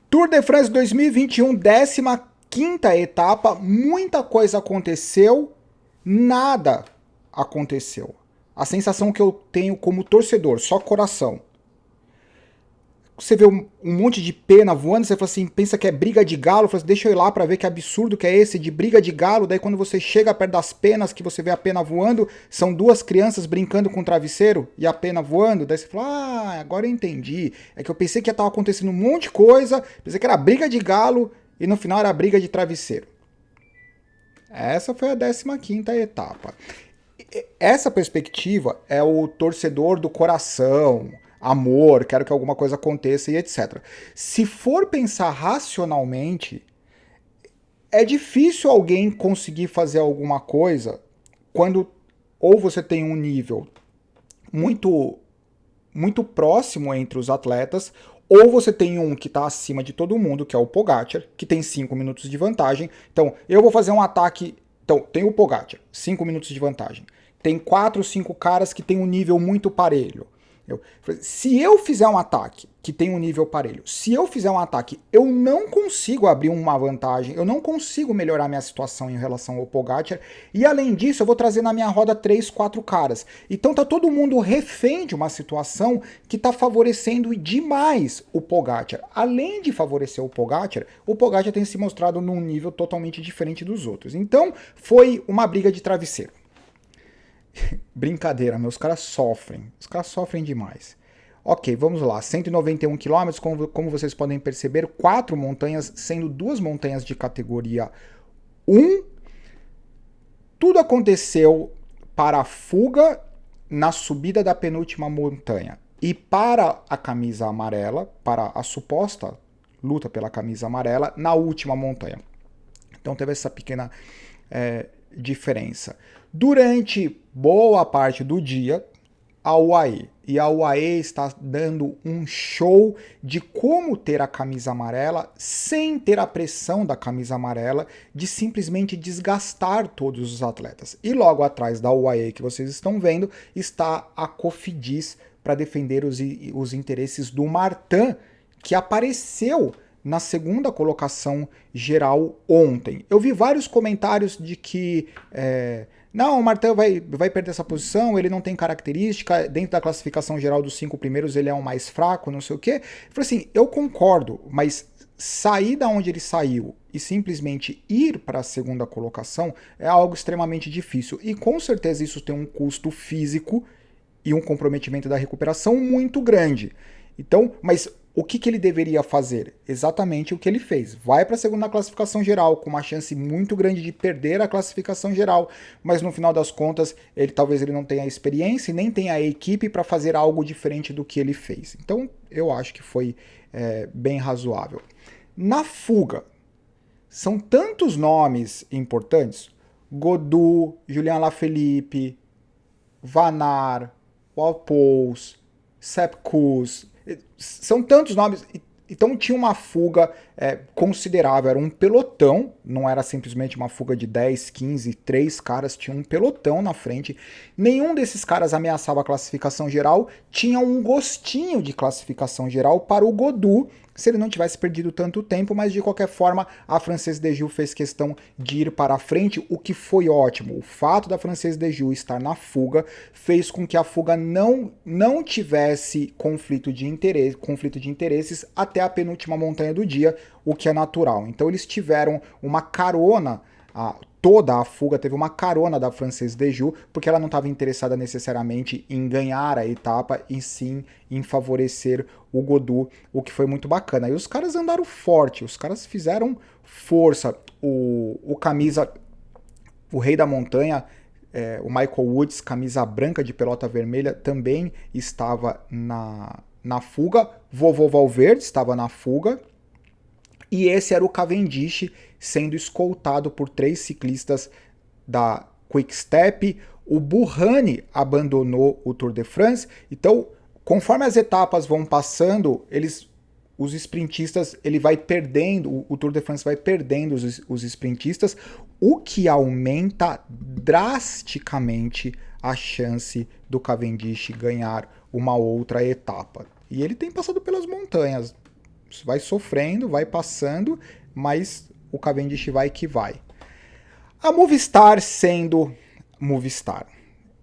Tour de France 2021, 15ª etapa, muita coisa aconteceu, nada aconteceu. A sensação que eu tenho como torcedor, só coração. Você vê um monte de pena voando, você fala assim, pensa que é briga de galo, fala assim, deixa eu ir lá pra ver que absurdo que é esse de briga de galo. Daí quando você chega perto das penas, que você vê a pena voando, são duas crianças brincando com o travesseiro e a pena voando. Daí você fala, ah, agora eu entendi. É que eu pensei que estava acontecendo um monte de coisa, pensei que era briga de galo e no final era briga de travesseiro. Essa foi a 15ª etapa. Essa perspectiva é o torcedor do coração, amor, quero que alguma coisa aconteça e etc. Se for pensar racionalmente, é difícil alguém conseguir fazer alguma coisa quando ou você tem um nível muito muito próximo entre os atletas, ou você tem um que está acima de todo mundo, que é o Pogacar, que tem 5 minutos de vantagem. Então, eu vou fazer um ataque. Então, tem o Pogacar, 5 minutos de vantagem. Tem 4, 5 caras que tem um nível muito parelho. Se eu fizer um ataque que tem um nível parelho, se eu fizer um ataque, eu não consigo abrir uma vantagem, eu não consigo melhorar minha situação em relação ao Pogacar, e além disso eu vou trazer na minha roda 3, 4 caras. Então tá todo mundo refém de uma situação que tá favorecendo demais o Pogacar. Além de favorecer o Pogacar tem se mostrado num nível totalmente diferente dos outros. Então foi uma briga de travesseiro. Brincadeira, meus caras sofrem. Os caras sofrem demais. Ok, vamos lá. 191 quilômetros, como vocês podem perceber, 4 montanhas, sendo 2 montanhas de categoria 1. Tudo aconteceu para a fuga na subida da penúltima montanha. E para a camisa amarela, para a suposta luta pela camisa amarela, na última montanha. Então teve essa pequena diferença. Durante boa parte do dia, a UAE. E a UAE está dando um show de como ter a camisa amarela sem ter a pressão da camisa amarela de simplesmente desgastar todos os atletas. E logo atrás da UAE que vocês estão vendo está a Cofidis para defender os interesses do Martin, que apareceu na segunda colocação geral ontem. Eu vi vários comentários de que não, o Martin vai perder essa posição, ele não tem característica, dentro da classificação geral dos 5 primeiros ele é o mais fraco, não sei o quê. Eu falei assim, eu concordo, mas sair da onde ele saiu e simplesmente ir para a segunda colocação é algo extremamente difícil. E com certeza isso tem um custo físico e um comprometimento da recuperação muito grande. Então, mas o que ele deveria fazer? Exatamente o que ele fez. Vai para a segunda classificação geral, com uma chance muito grande de perder a classificação geral, mas no final das contas, talvez ele não tenha a experiência e nem tenha a equipe para fazer algo diferente do que ele fez. Então, eu acho que foi bem razoável. Na fuga, são tantos nomes importantes: Gaudu, Julien Alaphilippe, Van Aert, Wout Poels, Sepp Kuss. São tantos nomes. Então tinha uma fuga considerável. Era um pelotão, não era simplesmente uma fuga de 10, 15, 3 caras. Tinha um pelotão na frente. Nenhum desses caras ameaçava a classificação geral. Tinha um gostinho de classificação geral para o Gaudu, se ele não tivesse perdido tanto tempo, mas de qualquer forma a Française des Jeux fez questão de ir para a frente, o que foi ótimo. O fato da Française des Jeux estar na fuga fez com que a fuga não tivesse conflito de interesses até a penúltima montanha do dia, o que é natural. Então eles tiveram uma carona, toda a fuga teve uma carona da Française des Jeux, porque ela não estava interessada necessariamente em ganhar a etapa, e sim em favorecer o Gaudu, o que foi muito bacana. E os caras andaram forte, os caras fizeram força. O camisa, o rei da montanha, o Michael Woods, camisa branca de pelota vermelha, também estava na fuga. Vovô Valverde estava na fuga. E esse era o Cavendish, sendo escoltado por 3 ciclistas da Quick Step. O Burrani abandonou o Tour de France. Então, conforme as etapas vão passando, os sprintistas, ele vai perdendo, o Tour de France vai perdendo os sprintistas, o que aumenta drasticamente a chance do Cavendish ganhar uma outra etapa. E ele tem passado pelas montanhas. vai sofrendo, vai passando, mas o Cavendish vai que vai. A Movistar sendo Movistar.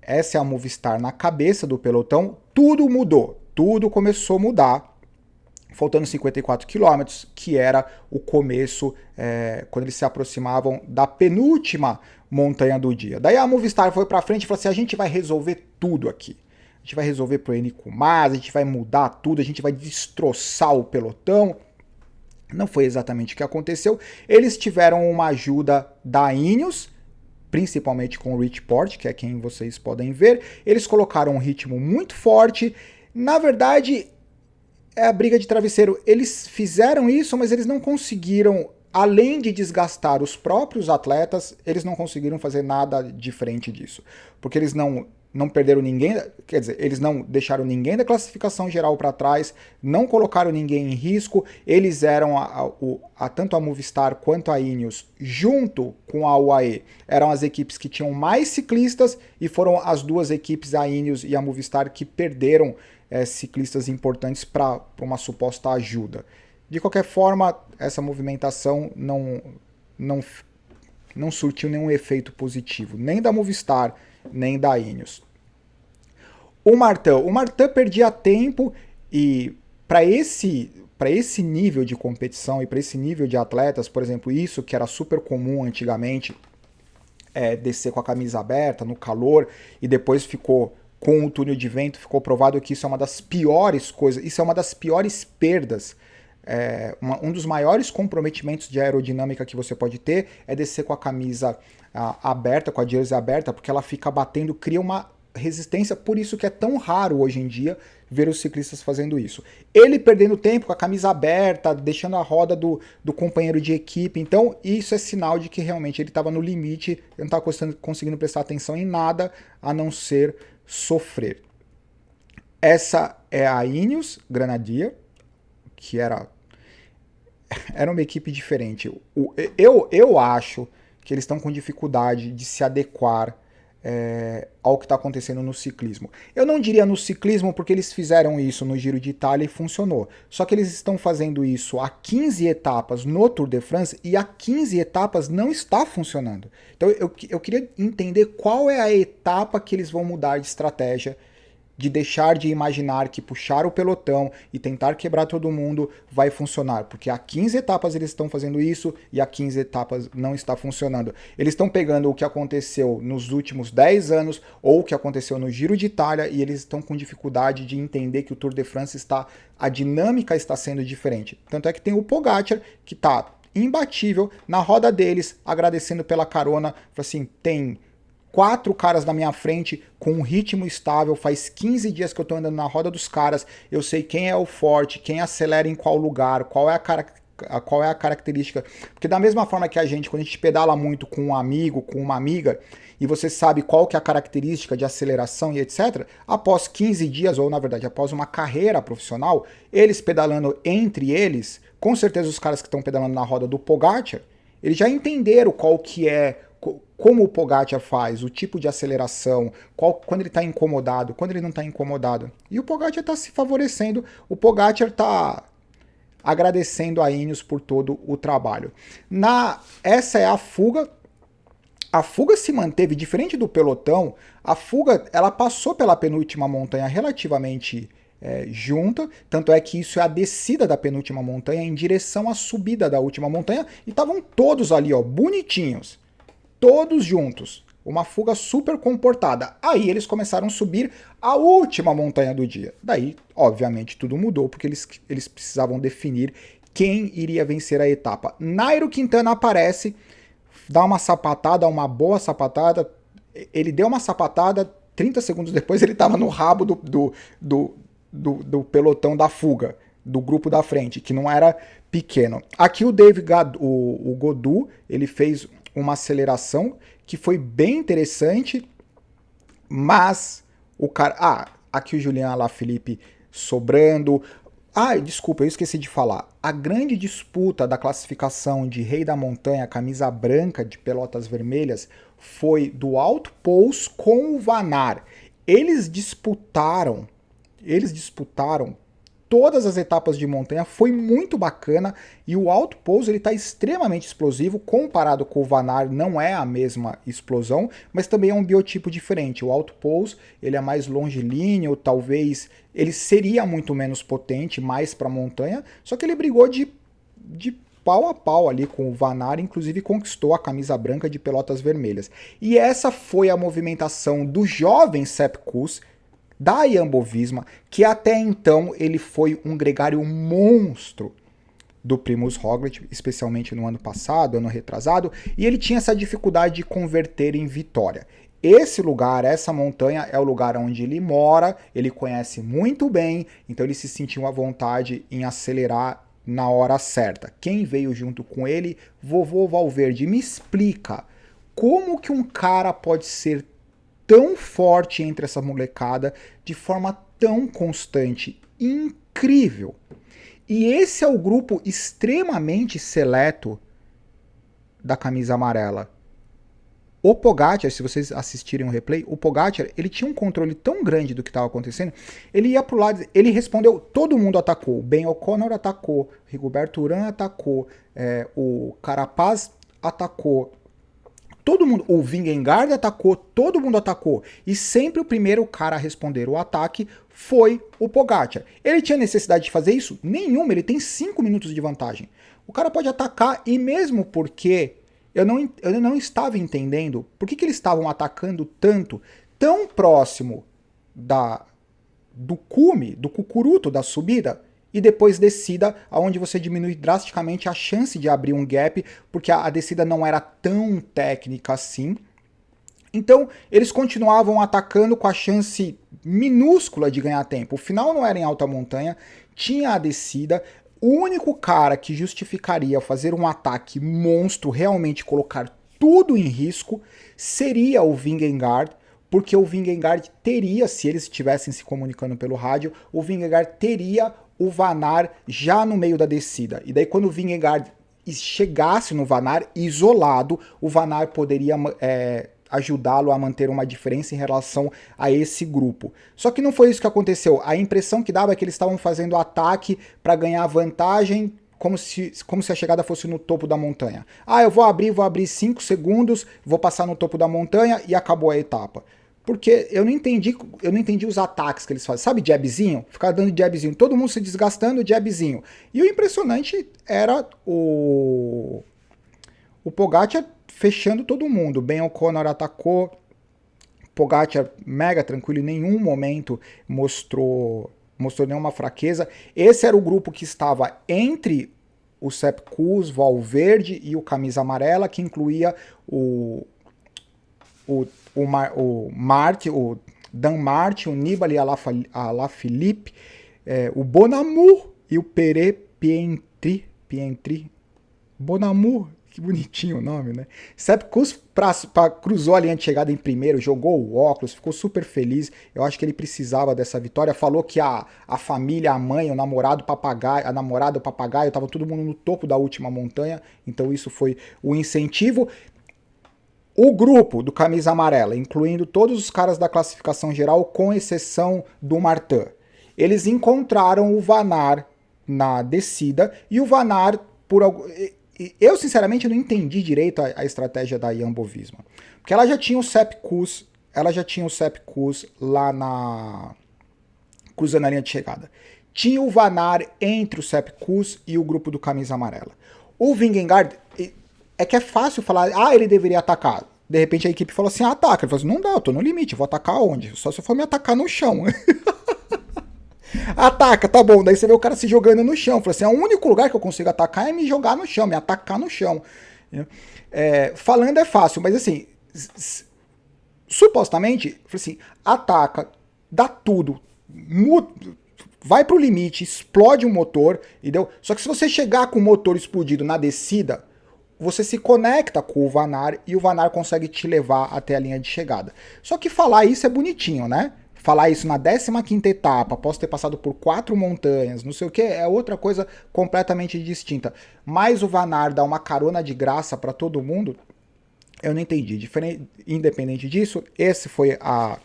Essa é a Movistar na cabeça do pelotão. Tudo mudou, tudo começou a mudar. Faltando 54 quilômetros, que era o começo, quando eles se aproximavam da penúltima montanha do dia. Daí a Movistar foi para frente e falou assim, a gente vai resolver tudo aqui. A gente vai resolver pro Henrique Mas, a gente vai mudar tudo, a gente vai destroçar o pelotão. Não foi exatamente o que aconteceu. Eles tiveram uma ajuda da Ineos, principalmente com o Rich Porte, que é quem vocês podem ver. Eles colocaram um ritmo muito forte. Na verdade, é a briga de travesseiro. Eles fizeram isso, mas eles não conseguiram, além de desgastar os próprios atletas, eles não conseguiram fazer nada diferente disso. Porque eles não perderam ninguém, quer dizer, eles não deixaram ninguém da classificação geral para trás, não colocaram ninguém em risco, eles eram, tanto a Movistar quanto a Ineos, junto com a UAE, eram as equipes que tinham mais ciclistas, e foram as duas equipes, a Ineos e a Movistar, que perderam ciclistas importantes para uma suposta ajuda. De qualquer forma, essa movimentação não surtiu nenhum efeito positivo, nem da Movistar, nem da Ineos. O Martin perdia tempo, e para esse nível de competição e para esse nível de atletas, por exemplo, isso que era super comum antigamente, descer com a camisa aberta no calor, e depois ficou com o túnel de vento, ficou provado que isso é uma das piores coisas, isso é uma das piores perdas. Um dos maiores comprometimentos de aerodinâmica que você pode ter é descer com a camisa aberta, com a jersey aberta, porque ela fica batendo, cria uma resistência, por isso que é tão raro hoje em dia ver os ciclistas fazendo isso. Ele perdendo tempo com a camisa aberta, deixando a roda do companheiro de equipe, então isso é sinal de que realmente ele estava no limite, ele não estava conseguindo prestar atenção em nada, a não ser sofrer. Essa é a Ineos Grenadier, que era uma equipe diferente. Eu acho que eles estão com dificuldade de se adequar ao que está acontecendo no ciclismo. Eu não diria no ciclismo, porque eles fizeram isso no Giro de Itália e funcionou. Só que eles estão fazendo isso a 15 etapas no Tour de France, e a 15 etapas não está funcionando. Então eu queria entender qual é a etapa que eles vão mudar de estratégia, de deixar de imaginar que puxar o pelotão e tentar quebrar todo mundo vai funcionar, porque há 15 etapas eles estão fazendo isso e há 15 etapas não está funcionando. Eles estão pegando o que aconteceu nos últimos 10 anos ou o que aconteceu no Giro de Itália, e eles estão com dificuldade de entender que o Tour de France a dinâmica está sendo diferente. Tanto é que tem o Pogacar, que está imbatível na roda deles, agradecendo pela carona, assim, tem 4 caras na minha frente com um ritmo estável, faz 15 dias que eu tô andando na roda dos caras, eu sei quem é o forte, quem acelera em qual lugar, qual é a característica, porque da mesma forma que a gente, quando a gente pedala muito com um amigo, com uma amiga, e você sabe qual que é a característica de aceleração e etc., após 15 dias, ou na verdade após uma carreira profissional, eles pedalando entre eles, com certeza os caras que estão pedalando na roda do Pogacar, eles já entenderam qual que é, como o Pogacar faz, o tipo de aceleração, quando ele está incomodado, quando ele não está incomodado. E o Pogacar está se favorecendo, o Pogacar está agradecendo a Ineos por todo o trabalho. Essa é a fuga. A fuga se manteve, diferente do pelotão, a fuga ela passou pela penúltima montanha relativamente junta, tanto é que isso é a descida da penúltima montanha em direção à subida da última montanha, e estavam todos ali, ó, bonitinhos. Todos juntos, uma fuga super comportada. Aí eles começaram a subir a última montanha do dia. Daí, obviamente, tudo mudou, porque eles precisavam definir quem iria vencer a etapa. Nairo Quintana aparece, dá uma sapatada, uma boa sapatada. Ele deu uma sapatada, 30 segundos depois ele estava no rabo do pelotão da fuga, do grupo da frente, que não era pequeno. Aqui o Gaudu, ele fez uma aceleração que foi bem interessante, mas o cara... aqui o Julian Alaphilippe sobrando. Desculpa, eu esqueci de falar. A grande disputa da classificação de Rei da Montanha, camisa branca de pelotas vermelhas, foi do Wout Poels com o Van Aert. Eles disputaram todas as etapas de montanha, foi muito bacana, e o alto pouso ele está extremamente explosivo, comparado com o Vanar não é a mesma explosão, mas também é um biotipo diferente. O alto pouso ele é mais longilíneo, talvez ele seria muito menos potente, mais para montanha, só que ele brigou de pau a pau ali com o Vanar, inclusive conquistou a camisa branca de pelotas vermelhas. E essa foi a movimentação do jovem Sepp Kuss, da Jumbo-Visma, que até então ele foi um gregário monstro do Primož Roglic, especialmente no ano passado, ano retrasado, e ele tinha essa dificuldade de converter em vitória. Esse lugar, essa montanha, é o lugar onde ele mora, ele conhece muito bem, então ele se sentiu à vontade em acelerar na hora certa. Quem veio junto com ele? Vovô Valverde, me explica como que um cara pode ser tão forte entre essa molecada, de forma tão constante, incrível. E esse é o grupo extremamente seleto da camisa amarela. O Pogačar, se vocês assistirem o replay, o Pogačar, ele tinha um controle tão grande do que estava acontecendo, ele ia pro lado, ele respondeu, todo mundo atacou, Ben O'Connor atacou, Rigoberto Urán atacou, o Carapaz atacou, todo mundo, o Vingegaard atacou, todo mundo atacou. E sempre o primeiro cara a responder o ataque foi o Pogačar. Ele tinha necessidade de fazer isso? Nenhuma, ele tem 5 minutos de vantagem. O cara pode atacar, e mesmo porque eu não estava entendendo por que eles estavam atacando tanto, tão próximo do cume, do cucuruto da subida, e depois descida, onde você diminui drasticamente a chance de abrir um gap, porque a descida não era tão técnica assim. Então, eles continuavam atacando com a chance minúscula de ganhar tempo. O final não era em alta montanha, tinha a descida. O único cara que justificaria fazer um ataque monstro, realmente colocar tudo em risco, seria o Vingegaard, porque o Vingegaard teria, se eles estivessem se comunicando pelo rádio, o Vingegaard teria o Vanar já no meio da descida. E daí quando o Vingegaard chegasse no Vanar isolado, o Vanar poderia ajudá-lo a manter uma diferença em relação a esse grupo. Só que não foi isso que aconteceu. A impressão que dava é que eles estavam fazendo ataque para ganhar vantagem, como se a chegada fosse no topo da montanha. Ah, eu vou abrir 5 segundos, vou passar no topo da montanha e acabou a etapa. Porque eu não entendi os ataques que eles fazem. Sabe jabzinho? Ficar dando jabzinho. Todo mundo se desgastando, jabzinho. E o impressionante era o Pogačar fechando todo mundo. Ben O'Connor atacou. Pogačar mega tranquilo, em nenhum momento mostrou nenhuma fraqueza.Esse era o grupo que estava entre o Sepp Kuss, Valverde e o camisa amarela, que incluía o Dan Martin, o Nibali Alaphilippe, o Bonamur e o Pere Pientri. Bonamur, que bonitinho o nome, né? Sepp Kuss cruzou a linha de chegada em primeiro, jogou o óculos, ficou super feliz. Eu acho que ele precisava dessa vitória. Falou que a família, a mãe, o namorado, o papagaio, a namorada, o papagaio, tava todo mundo no topo da última montanha. Então isso foi o incentivo. O grupo do camisa amarela, incluindo todos os caras da classificação geral, com exceção do Martin, eles encontraram o Vanar na descida, e o Vanar, eu sinceramente não entendi direito a estratégia da Jumbo-Visma, porque ela já tinha o Sepp Kuss lá cruzando a linha de chegada. Tinha o Vanar entre o Sepp Kuss e o grupo do camisa amarela. O Vingegaard, é que é fácil falar, ele deveria atacar. De repente a equipe falou assim, ataca. Ele falou assim, não dá, eu tô no limite, vou atacar onde? Só se eu for me atacar no chão. Ataca, tá bom. Daí você vê o cara se jogando no chão. Falou assim, o único lugar que eu consigo atacar é me jogar no chão, me atacar no chão. Falando é fácil, mas assim, supostamente, falou assim, ataca, dá tudo, vai pro limite, explode o motor, entendeu? Só que se você chegar com o motor explodido na descida, você se conecta com o Vanar e o Vanar consegue te levar até a linha de chegada. Só que falar isso é bonitinho, né? Falar isso na 15ª etapa, após ter passado por 4 montanhas, não sei o que, é outra coisa completamente distinta. Mas o Vanar dá uma carona de graça para todo mundo, eu não entendi. Independente disso, esse foi a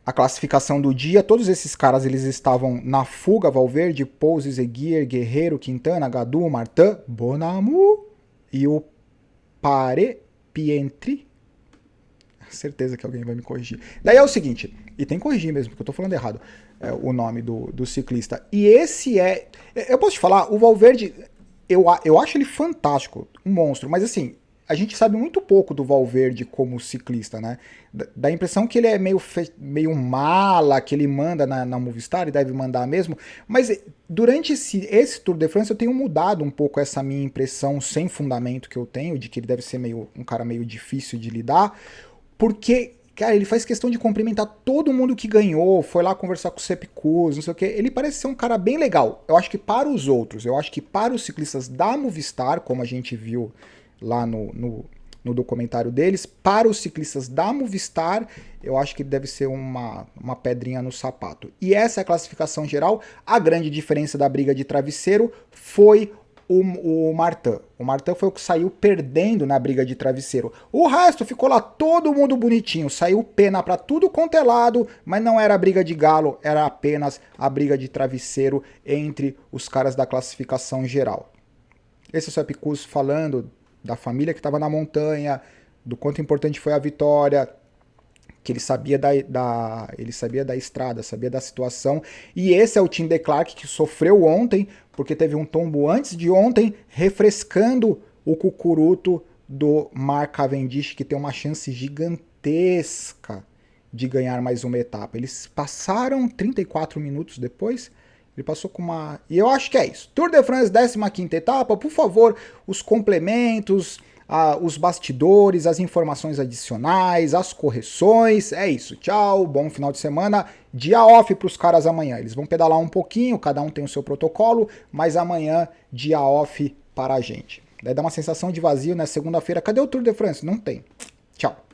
a classificação do dia, todos esses caras eles estavam na fuga: Valverde, Pouso, Zeguier, Guerreiro, Quintana, Gadu, Martin, Bonamu e o Pare Pientri. Certeza que alguém vai me corrigir. Daí é o seguinte, e tem que corrigir mesmo, porque eu tô falando errado o nome do ciclista. E esse é... Eu posso te falar, o Valverde, eu acho ele fantástico, um monstro, mas assim, a gente sabe muito pouco do Valverde como ciclista, né? Dá a impressão que ele é meio mala, que ele manda na Movistar e deve mandar mesmo, mas durante esse Tour de France eu tenho mudado um pouco essa minha impressão sem fundamento que eu tenho, de que ele deve ser um cara meio difícil de lidar, porque, cara, ele faz questão de cumprimentar todo mundo que ganhou, foi lá conversar com o Sepp Kuss, não sei o que. Ele parece ser um cara bem legal. Eu acho que para os outros, eu acho que para os ciclistas da Movistar, como a gente viu lá no documentário deles, para os ciclistas da Movistar, eu acho que deve ser uma pedrinha no sapato. E essa é a classificação geral. A grande diferença da briga de travesseiro foi o Martin. O Martin foi o que saiu perdendo na briga de travesseiro. O resto ficou lá todo mundo bonitinho, saiu pena pra tudo quanto é lado, mas não era a briga de galo, era apenas a briga de travesseiro entre os caras da classificação geral. Esse é o Sepp Kuss falando da família que estava na montanha, do quanto importante foi a vitória, que ele sabia ele sabia da estrada, sabia da situação. E esse é o Tim de Klerk que sofreu ontem, porque teve um tombo antes de ontem, refrescando o cucuruto do Mark Cavendish, que tem uma chance gigantesca de ganhar mais uma etapa. Eles passaram 34 minutos depois. Ele passou com uma... E eu acho que é isso. Tour de France, 15ª etapa. Por favor, os complementos, os bastidores, as informações adicionais, as correções. É isso. Tchau, bom final de semana. Dia off para os caras amanhã. Eles vão pedalar um pouquinho, cada um tem o seu protocolo, mas amanhã, dia off para a gente. Daí dá uma sensação de vazio, né? Segunda-feira, cadê o Tour de France? Não tem. Tchau.